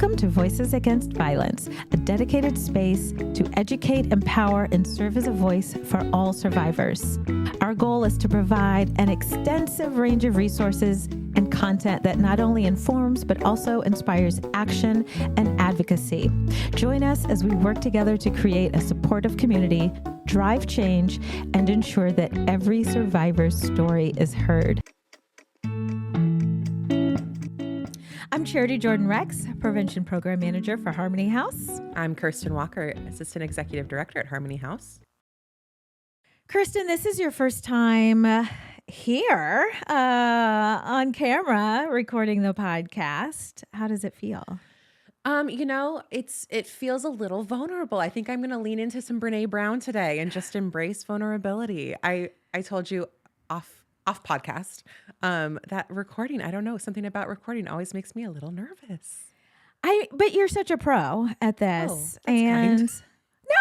Welcome to Voices Against Violence, a dedicated space to educate, empower, and serve as a voice for all survivors. Our goal is to provide an extensive range of resources and content that not only informs, but also inspires action and advocacy. Join us as we work together to create a supportive community, drive change, and ensure that every survivor's story is heard. I'm Charity Jordan Rex, Prevention Program Manager for Harmony House. I'm Kirstyn Walker, Assistant Executive Director at Harmony House. Kirstyn, this is your first time here on camera recording the podcast. How does it feel? It feels a little vulnerable. I think I'm going to lean into some Brene Brown today and just embrace vulnerability. I told you off podcast that recording, I don't know, something about recording always makes me a little nervous. But you're such a pro at this. Oh, that's kind.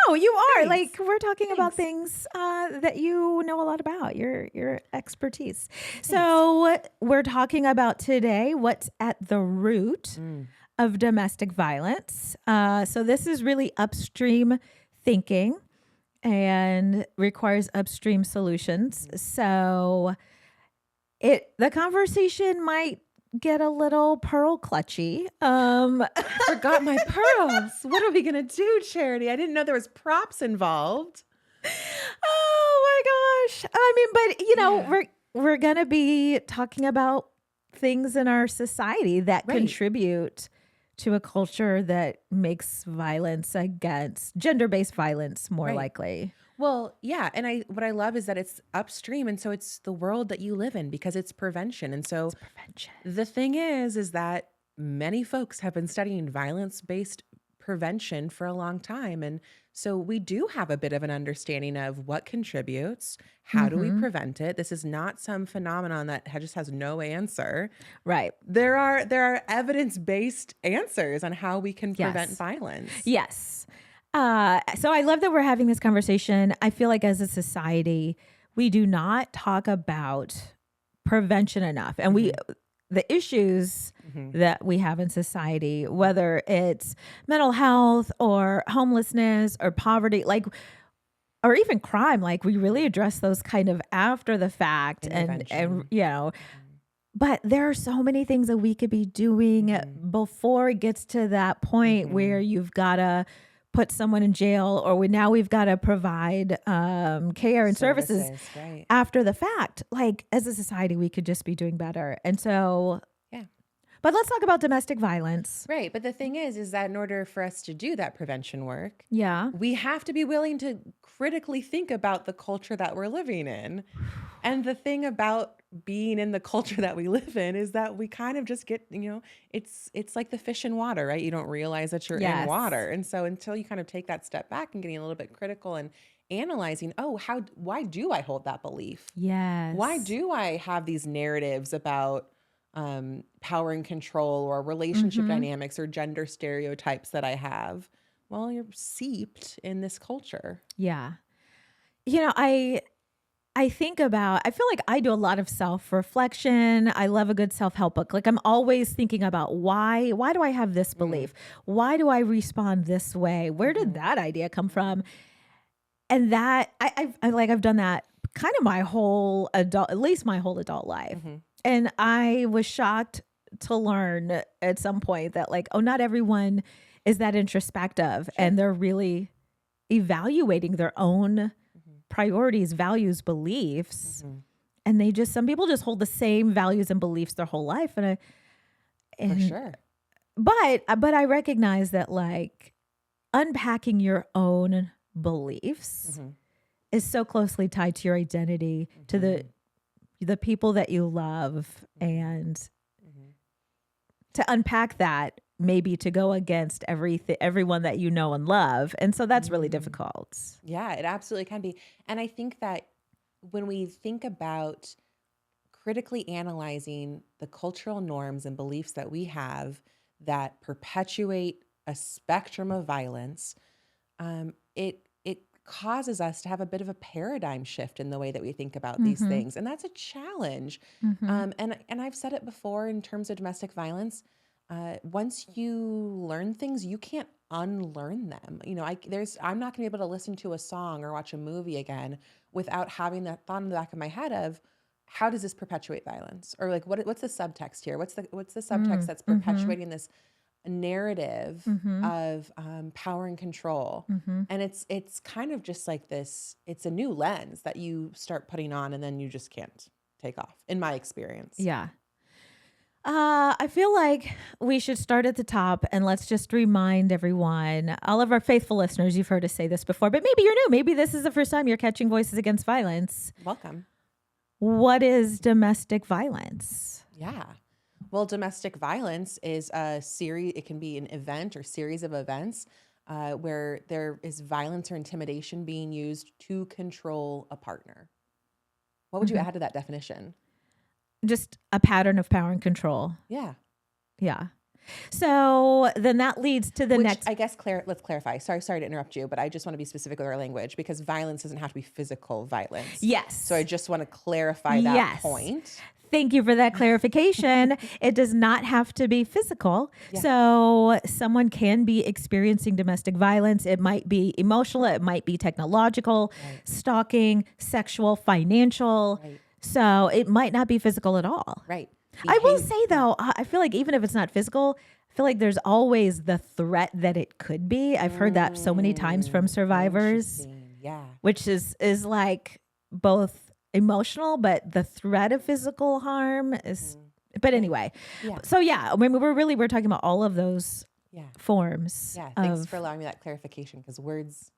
No, you are. Thanks. Like, we're talking about things that you know a lot about, your expertise. Thanks. So we're talking about today what's at the root of domestic violence. So this is really upstream thinking and requires upstream solutions. So the conversation might get a little pearl clutchy. I forgot my pearls. What are we going to do, Charity? I didn't know there was props involved. Oh my gosh. We're going to be talking about things in our society that contribute to a culture that makes violence against gender-based violence more likely. Well, yeah. And what I love is that it's upstream. And so it's the world that you live in because it's prevention. And so the thing is that many folks have been studying violence-based prevention for a long time. And so we do have a bit of an understanding of what contributes, how do we prevent it? This is not some phenomenon that just has no answer. Right. There are evidence-based answers on how we can prevent violence. Yes. So I love that we're having this conversation. I feel like as a society, we do not talk about prevention enough. And the issues that we have in society, whether it's mental health or homelessness or poverty, or even crime, we really address those kind of after the fact but there are so many things that we could be doing before it gets to that point where you've got to put someone in jail, or we've got to provide care and services after the fact. As a society, we could just be doing better. And so, but let's talk about domestic violence. Right. But the thing is that in order for us to do that prevention work, we have to be willing to critically think about the culture that we're living in. And the thing about being in the culture that we live in is that we kind of just get, it's like the fish in water, right? You don't realize that you're in water. And so until you kind of take that step back and getting a little bit critical and analyzing, why do I hold that belief? Yes. Why do I have these narratives about power and control or relationship dynamics or gender stereotypes that I have? Well, you're seeped in this culture. Yeah. I feel like I do a lot of self-reflection. I love a good self-help book. I'm always thinking about why do I have this belief? Why do I respond this way? Where did that idea come from? And that I've done that kind of my whole adult life. And I was shocked to learn at some point that not everyone is that introspective and they're really evaluating their own priorities, values, beliefs. And some people just hold the same values and beliefs their whole life. For sure. But I recognize that unpacking your own beliefs is so closely tied to your identity, to the people that you love, and to unpack that, maybe to go against everyone that you know and love. And so that's really difficult. Yeah, it absolutely can be. And I think that when we think about critically analyzing the cultural norms and beliefs that we have that perpetuate a spectrum of violence, it causes us to have a bit of a paradigm shift in the way that we think about these things. And that's a challenge. And I've said it before in terms of domestic violence. once you learn things, you can't unlearn them. I'm not going to be able to listen to a song or watch a movie again without having that thought in the back of my head of, how does this perpetuate violence? Or like, what's the subtext here? What's the subtext that's perpetuating this narrative of power and control? And it's kind of just like this. It's a new lens that you start putting on, and then you just can't take off, in my experience. Yeah. I feel like we should start at the top, and let's just remind everyone, all of our faithful listeners, you've heard us say this before, but maybe you're new. Maybe this is the first time you're catching Voices Against Violence. Welcome. What is domestic violence? Yeah. Well, domestic violence is a series. It can be an event or series of events where there is violence or intimidation being used to control a partner. What would you add to that definition? Just a pattern of power and control. Yeah. Yeah. So then that leads to the next. I guess, let's clarify. Sorry to interrupt you, but I just want to be specific with our language, because violence doesn't have to be physical violence. Yes. So I just want to clarify that point. Thank you for that clarification. It does not have to be physical. Yeah. So someone can be experiencing domestic violence. It might be emotional. It might be technological, stalking, sexual, financial. Right. So it might not be physical at all. Right. I will say, though, I feel like even if it's not physical, I feel like there's always the threat that it could be. I've heard that so many times from survivors. Yeah. Which is like both emotional, but the threat of physical harm is. But anyway. Yeah. So, yeah, I mean, we're talking about all of those forms. Yeah. Thanks for allowing me that clarification, because words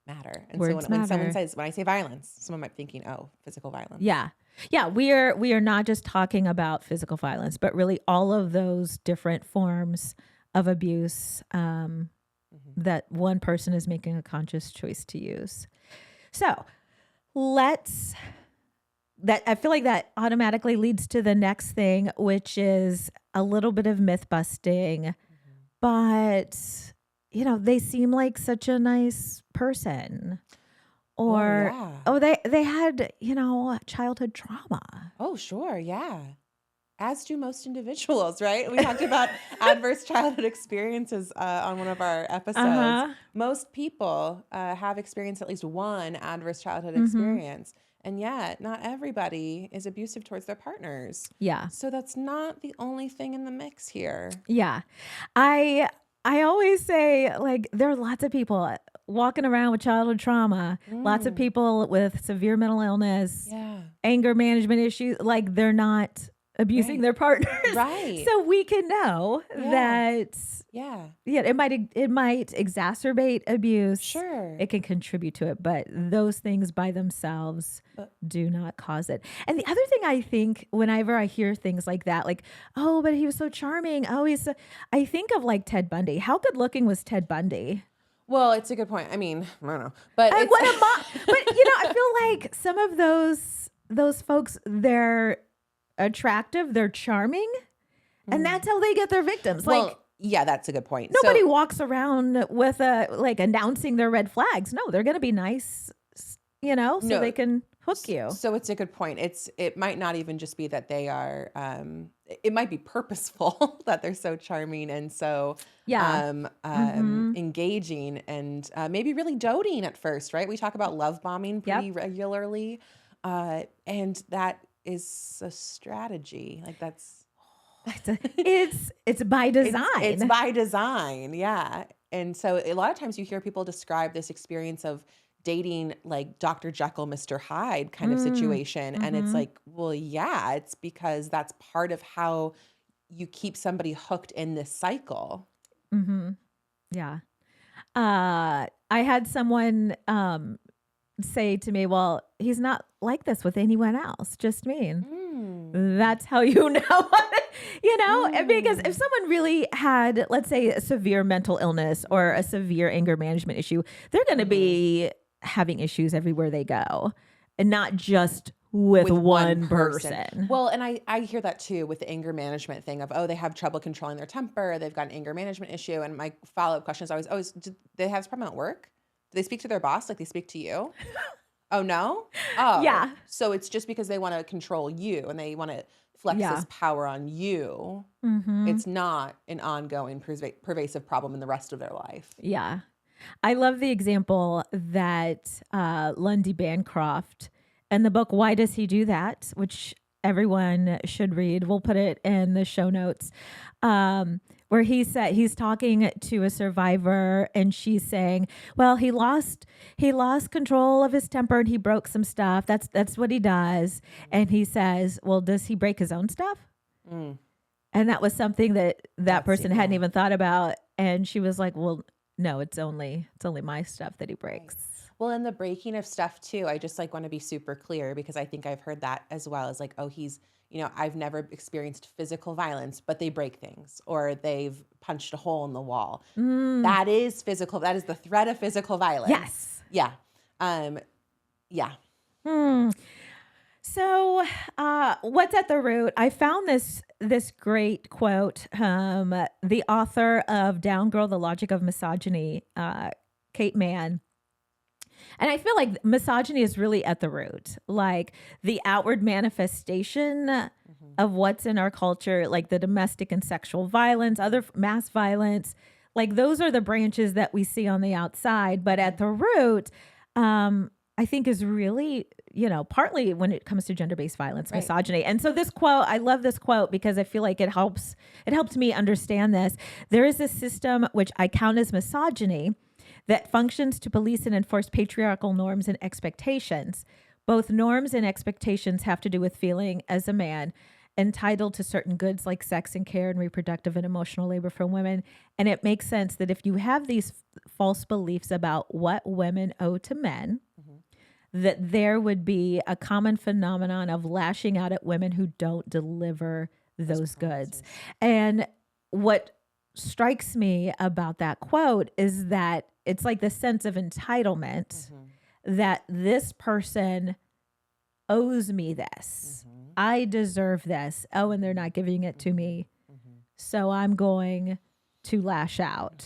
matter. And words so when matter. when I say violence, someone might be thinking, oh, physical violence. Yeah. Yeah, we are not just talking about physical violence, but really all of those different forms of abuse that one person is making a conscious choice to use. So I feel like that automatically leads to the next thing, which is a little bit of myth busting, but they seem like such a nice person. Or, they had, childhood trauma. Oh, sure. Yeah. As do most individuals, right? We talked about adverse childhood experiences on one of our episodes. Most people have experienced at least one adverse childhood experience. And yet not everybody is abusive towards their partners. Yeah. So that's not the only thing in the mix here. Yeah. I always say, like, there are lots of people walking around with childhood trauma, lots of people with severe mental illness, anger management issues, like they're not abusing their partners. Right. So we can know that it might exacerbate abuse. Sure. It can contribute to it, but those things by themselves do not cause it. And the other thing I think whenever I hear things like that, like, oh, but he was so charming. Oh, I think of like Ted Bundy. How good looking was Ted Bundy? Well, it's a good point. I mean, I don't know, but but I feel like some of those folks, they're attractive, they're charming, and that's how they get their victims. Well, like, yeah, that's a good point. Nobody walks around with announcing their red flags. No, they're going to be nice, so they can hook you. So it's a good point. It might not even just be that they are. It might be purposeful that they're so charming and so engaging and maybe really doting at first, right? We talk about love bombing pretty regularly, and that is a strategy. Like that's it's by design. It's by design, yeah. And so a lot of times you hear people describe this experience of dating like Dr. Jekyll, Mr. Hyde kind of situation. And it's like, well, yeah, it's because that's part of how you keep somebody hooked in this cycle. Yeah. I had someone say to me, well, he's not like this with anyone else, just me. That's how you know, because if someone really had, let's say, a severe mental illness or a severe anger management issue, they're going to be having issues everywhere they go, and not just with one person. Well, and I hear that too with the anger management thing of, oh, they have trouble controlling their temper. They've got an anger management issue. And my follow-up question is always, do they have this problem at work? Do they speak to their boss like they speak to you? Oh, no? Oh, yeah. So it's just because they want to control you and they want to flexes power on you, it's not an ongoing pervasive problem in the rest of their life. Yeah. I love the example that Lundy Bancroft in the book, Why Does He Do That? Which everyone should read. We'll put it in the show notes. Where he said he's talking to a survivor and she's saying, well, he lost control of his temper and he broke some stuff. That's what he does. And he says, well, does he break his own stuff? And that was something that person hadn't even thought about. And she was like, well, no, it's only my stuff that he breaks. Right. Well, and the breaking of stuff too, I just like want to be super clear because I think I've heard that as well as like, oh, he's, I've never experienced physical violence, but they break things or they've punched a hole in the wall. That is physical. That is the threat of physical violence. Yes. Yeah. Yeah. So what's at the root? I found this great quote. The author of Down Girl, The Logic of Misogyny, Kate Mann. And I feel like misogyny is really at the root, like the outward manifestation of what's in our culture, like the domestic and sexual violence, other mass violence, like those are the branches that we see on the outside. But at the root, I think is really, partly when it comes to gender-based violence, misogyny. And so this quote, I love this quote because I feel like it helps me understand this. There is a system which I count as misogyny that functions to police and enforce patriarchal norms and expectations. Both norms and expectations have to do with feeling as a man entitled to certain goods like sex and care and reproductive and emotional labor from women. And it makes sense that if you have these false beliefs about what women owe to men, that there would be a common phenomenon of lashing out at women who don't deliver those goods. And what strikes me about that quote is that it's like the sense of entitlement that this person owes me this. I deserve this. Oh, and they're not giving it to me. So I'm going to lash out.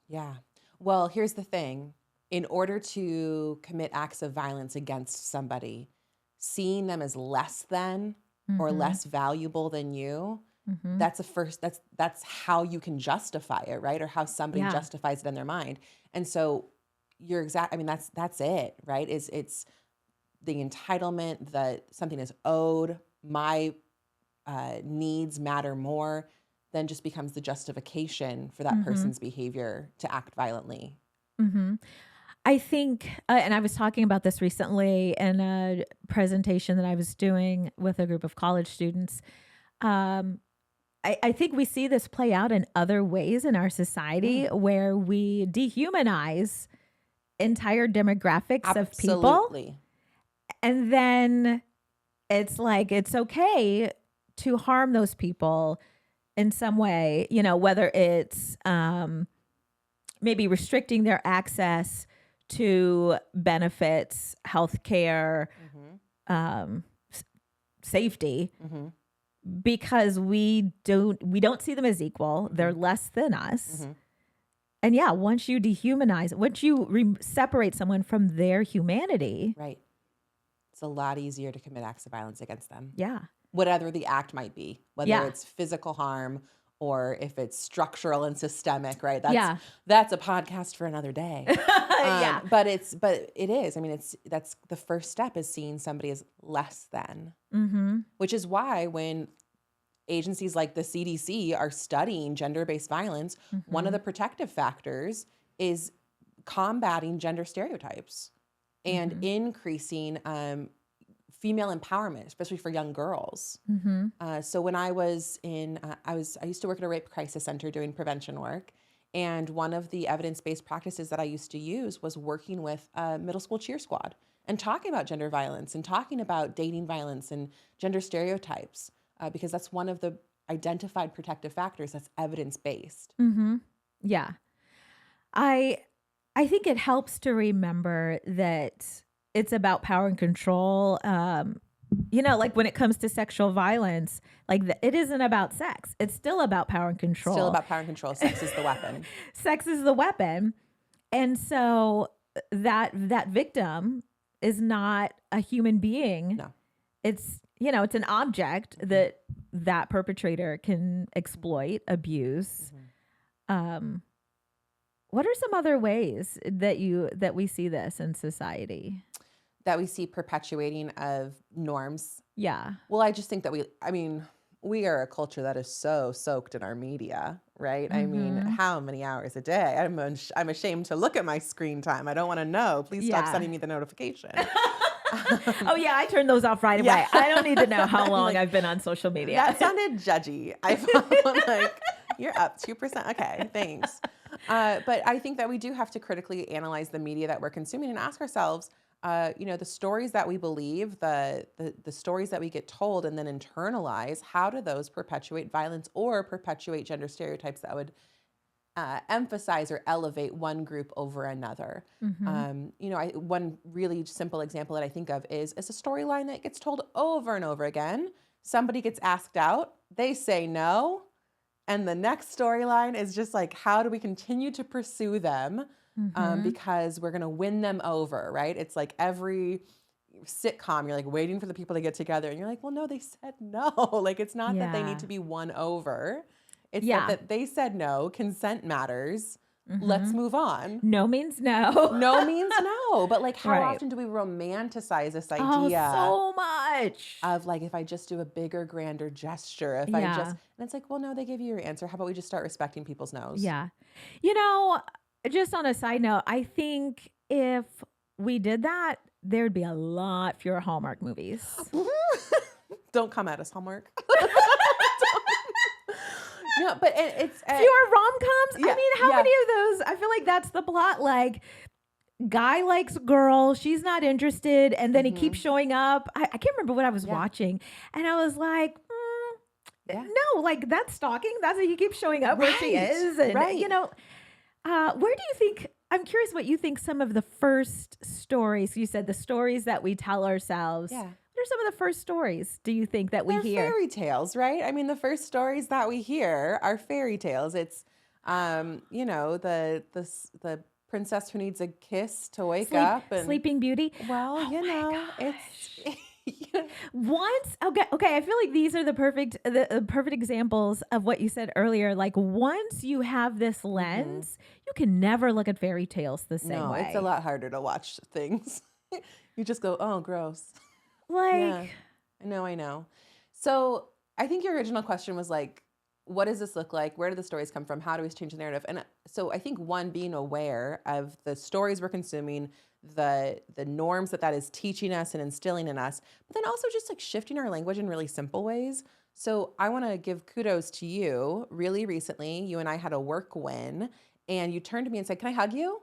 Yeah. Well, here's the thing. In order to commit acts of violence against somebody, seeing them as less than or less valuable than you, that's that's how you can justify it, right? Or how somebody justifies it in their mind. And so that's it, right? It's the entitlement that something is owed, my needs matter more, then just becomes the justification for that person's behavior to act violently. I think, and I was talking about this recently in a presentation that I was doing with a group of college students. I think we see this play out in other ways in our society where we dehumanize entire demographics of people. And then it's like, it's okay to harm those people in some way, whether it's maybe restricting their access to benefits, healthcare, safety, because we don't see them as equal. They're less than us. And once you dehumanize, once you separate someone from their humanity, right, it's a lot easier to commit acts of violence against them. Yeah, whatever the act might be, whether it's physical harm or if it's structural and systemic, right? That's a podcast for another day. But it is. I mean, that's the first step is seeing somebody as less than, which is why when agencies like the CDC are studying gender-based violence, one of the protective factors is combating gender stereotypes and increasing female empowerment, especially for young girls. So when I was I used to work at a rape crisis center doing prevention work. And one of the evidence-based practices that I used to use was working with a middle school cheer squad and talking about gender violence and talking about dating violence and gender stereotypes, because that's one of the identified protective factors that's evidence-based. Yeah. I think it helps to remember that it's about power and control. Like when it comes to sexual violence, like it isn't about sex. It's still about power and control. Still about power and control. Sex is the weapon. Sex is the weapon. And so that victim is not a human being. No. it's, it's an object that perpetrator can exploit, abuse. Um, what are some other ways that we see this in society? That we see perpetuating of norms. Yeah. Well, I just think that we are a culture that is so soaked in our media, right? I mean, how many hours a day? I'm ashamed to look at my screen time. I don't want to know. Please stop sending me the notification. Oh yeah, I turned those off right away. I don't need to know how long I've been on social media. That sounded judgy. I'm like, you're up 2%. Okay, thanks. But I think that we do have to critically analyze the media that we're consuming and ask ourselves, the stories that we believe, the stories that we get told and then internalize, how do those perpetuate violence or perpetuate gender stereotypes that would emphasize or elevate one group over another? One really simple example that I think of is a storyline that gets told over and over again. Somebody gets asked out, they say no, and the next storyline is just like, how do we continue to pursue them? Because we're going to win them over, right? It's like every sitcom, you're like waiting for the people to get together and you're like, well, no, they said no. Like, it's not that they need to be won over. It's that they said no, consent matters. Let's move on. No means no. No means no. But like, how often do we romanticize this idea? Oh, so much. Of like, if I just do a bigger, grander gesture, and it's like, well, no, they gave you your answer. How about we just start respecting people's no's? Yeah. Just on a side note, I think if we did that, there'd be a lot fewer Hallmark movies. Don't come at us, Hallmark. No, but it's fewer rom-coms. I mean, how many of those? I feel like that's the plot. Like, guy likes girl, she's not interested, and then he keeps showing up. I can't remember what I was watching, and I was like, no, like that's stalking. That's why he keeps showing up where she is, and where do you think? I'm curious what you think. Some of the first stories you said, the stories that we tell ourselves. Yeah. What are some of the first stories do you think that we hear? Fairy tales, right? I mean, the first stories that we hear are fairy tales. It's, the princess who needs a kiss to wake up. And Sleeping Beauty. Well, it's... Once, okay. I feel like these are the perfect examples of what you said earlier. Like, once you have this lens, you can never look at fairy tales the same way. It's a lot harder to watch things. You just go, oh, gross. Like, yeah. I know. So I think your original question was like, what does this look like? Where do the stories come from? How do we change the narrative? And so I think being aware of the stories we're consuming, the norms that is teaching us and instilling in us, but then also just like shifting our language in really simple ways. So I want to give kudos to you. Really recently, you and I had a work win, and you turned to me and said, "Can I hug you?"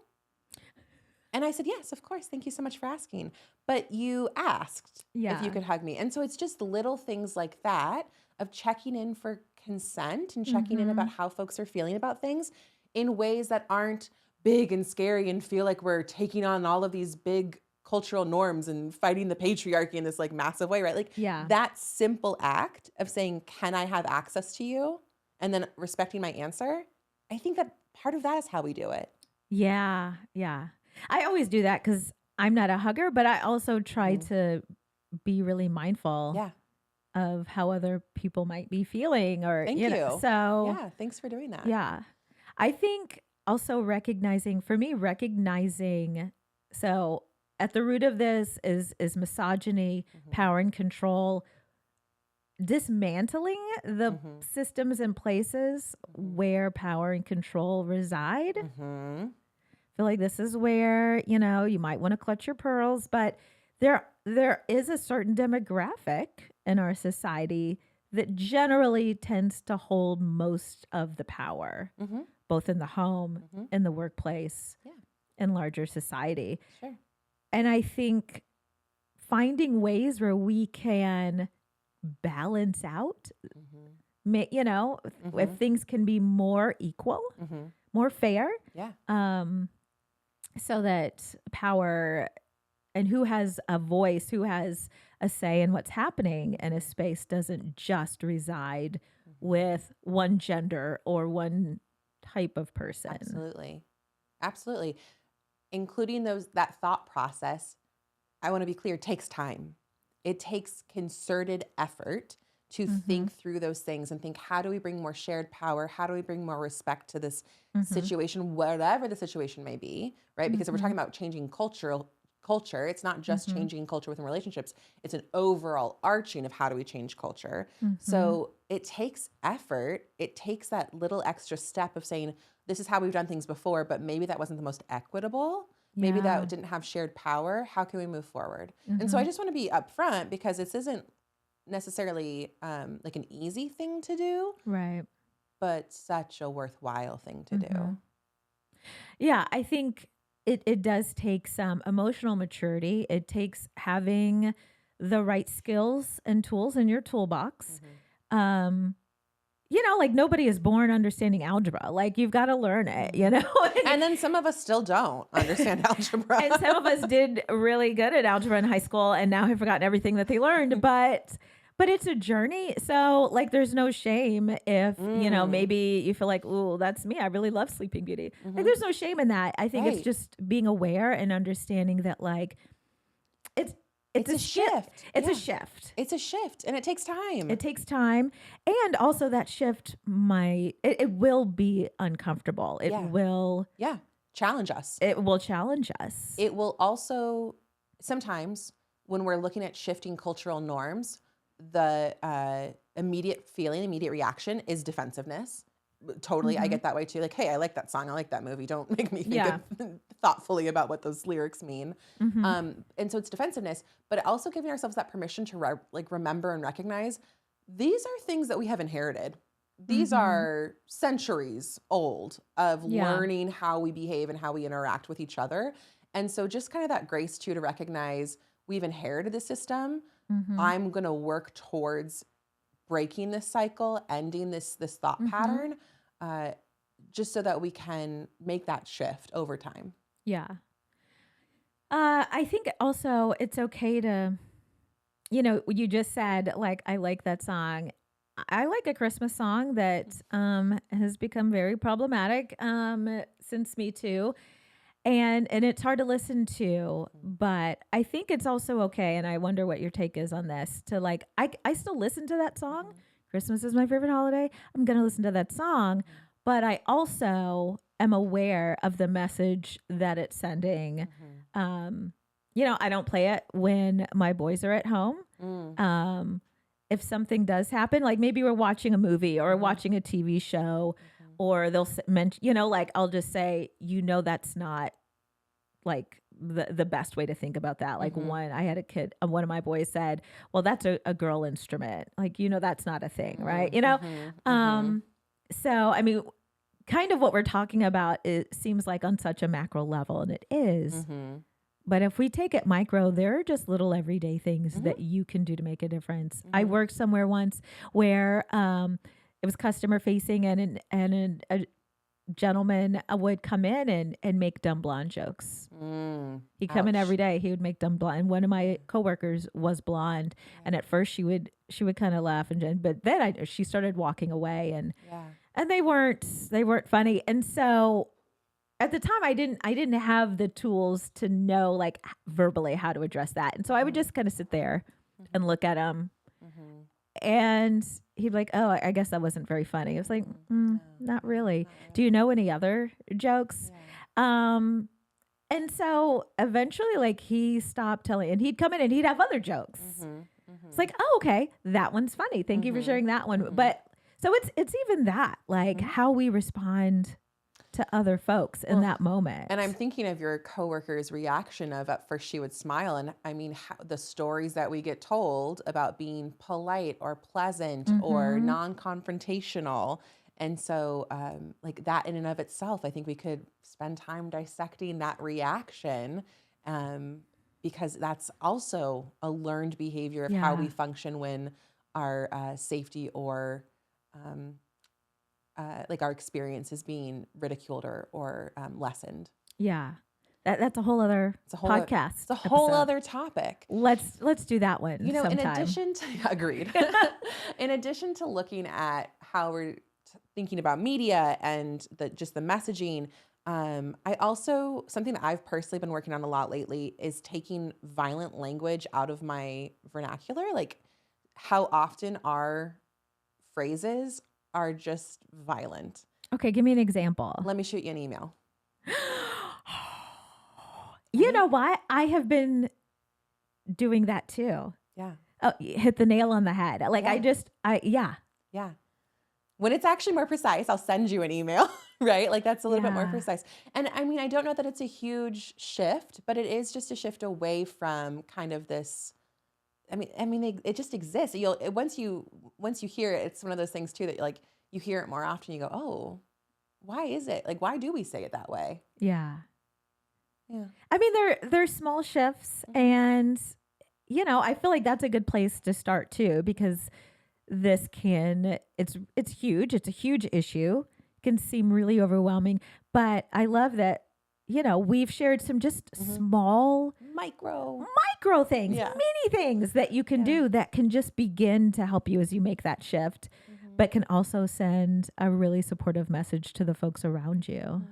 And I said, "Yes, of course. Thank you so much for asking." But you asked if you could hug me. And so it's just little things like that of checking in for consent and checking in about how folks are feeling about things in ways that aren't big and scary and feel like we're taking on all of these big cultural norms and fighting the patriarchy in this like massive way, right? Like that simple act of saying, "Can I have access to you?" and then respecting my answer. I think that part of that is how we do it. Yeah. Yeah. I always do that because I'm not a hugger, but I also try to be really mindful of how other people might be feeling, or Thank you. So thanks for doing that. Yeah. I think also recognizing, so at the root of this is misogyny, power and control, dismantling the systems and places where power and control reside. I feel like this is where, you might want to clutch your pearls, but there is a certain demographic in our society that generally tends to hold most of the power, both in the home, in the workplace, in larger society. Sure. And I think finding ways where we can balance out, if things can be more equal, more fair, so that power and who has a voice, who has a say in what's happening in a space doesn't just reside with one gender or one type of person. Absolutely. Including that thought process, I want to be clear, takes time. It takes concerted effort to think through those things and think, how do we bring more shared power? How do we bring more respect to this situation, whatever the situation may be, right? Because if we're talking about changing culture, it's not just changing culture within relationships. It's an overall arching of how do we change culture. So it takes effort. It takes that little extra step of saying, this is how we've done things before, but maybe that wasn't the most equitable. Maybe that didn't have shared power. How can we move forward? And so I just want to be upfront, because this isn't necessarily like an easy thing to do, right? But such a worthwhile thing to do. Yeah, I think it does take some emotional maturity. It takes having the right skills and tools in your toolbox. Like nobody is born understanding algebra. Like you've got to learn it, And then some of us still don't understand algebra. And some of us did really good at algebra in high school and now have forgotten everything that they learned. But it's a journey. So like there's no shame if, maybe you feel like, ooh, that's me. I really love Sleeping Beauty. Like there's no shame in that. I think it's just being aware and understanding that like it's a shift. It's a shift. It's a shift, and it takes time. It takes time. And also that shift it will be uncomfortable. It will challenge us. It will challenge us. It will also, sometimes when we're looking at shifting cultural norms, the immediate reaction is defensive-ness. Totally. I get that way too. Like, hey, I like that song. I like that movie. Don't make me think thoughtfully about what those lyrics mean. And so it's defensiveness, but also giving ourselves that permission to remember and recognize these are things that we have inherited. These are centuries old of learning how we behave and how we interact with each other. And so just kind of that grace too, to recognize we've inherited the system. I'm going to work towards breaking this cycle, ending this thought pattern, just so that we can make that shift over time. Yeah. I think also it's okay to, you just said, like, I like that song. I like a Christmas song that has become very problematic since Me Too. And it's hard to listen to, but I think it's also okay. And I wonder what your take is on this, to like, I still listen to that song. Christmas is my favorite holiday. I'm going to listen to that song, but I also am aware of the message that it's sending. I don't play it when my boys are at home. If something does happen, like maybe we're watching a movie or watching a TV show, or they'll mention, I'll just say, that's not like the best way to think about that. Like I had a kid, one of my boys said, well, that's a girl instrument. Like, that's not a thing, right? So, I mean, kind of what we're talking about, it seems like on such a macro level, and it is. But if we take it micro, there are just little everyday things that you can do to make a difference. I worked somewhere once where it was customer facing, and a gentleman would come in and make dumb blonde jokes. He'd come in every day. He would make dumb blonde. And one of my coworkers was blonde, and at first she would kind of laugh, but then she started walking away, and they weren't funny. And so at the time, I didn't have the tools to know like verbally how to address that, and so I would just kind of sit there and look at him. And he'd be like, oh, I guess that wasn't very funny. I was like, not really. Do you know any other jokes? And so eventually, like, he stopped telling, and he'd come in and he'd have other jokes. It's like, oh, okay, that one's funny. Thank you for sharing that one. But so it's even that, like, how we respond to other folks in that moment. And I'm thinking of your coworker's reaction of, at first she would smile. And I mean, the stories that we get told about being polite or pleasant or non-confrontational. And so like that in and of itself, I think we could spend time dissecting that reaction, because that's also a learned behavior of how we function when our safety or like our experience is being ridiculed or lessened. Yeah. That's a whole other podcast. It's a whole other topic. Let's do that one sometime. In addition to, agreed. In addition to looking at how we're thinking about media and the messaging, I also, something that I've personally been working on a lot lately is taking violent language out of my vernacular. Like, how often our phrases are just violent. Okay, give me an example. Let me shoot you an email. You know what? I have been doing that too. Yeah. Oh, you hit the nail on the head. Like Yeah. When it's actually more precise, I'll send you an email, right? Like that's a little bit more precise. And I mean, I don't know that it's a huge shift, but it is just a shift away from kind of this. I mean, it just exists. Once you hear it, it's one of those things too that like you hear it more often. You go, oh, why is it? Like, why do we say it that way? Yeah. Yeah. I mean, there's small shifts, and I feel like that's a good place to start too, because it's huge. It's a huge issue. It can seem really overwhelming, but I love that, we've shared some just small micro things, mini things that you can do that can just begin to help you as you make that shift, but can also send a really supportive message to the folks around you.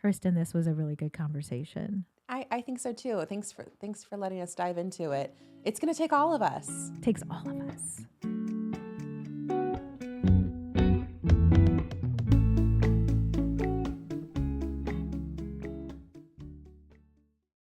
Kirstyn, this was a really good conversation. I think so too. Thanks for letting us dive into it. It's going to take all of us. It takes all of us.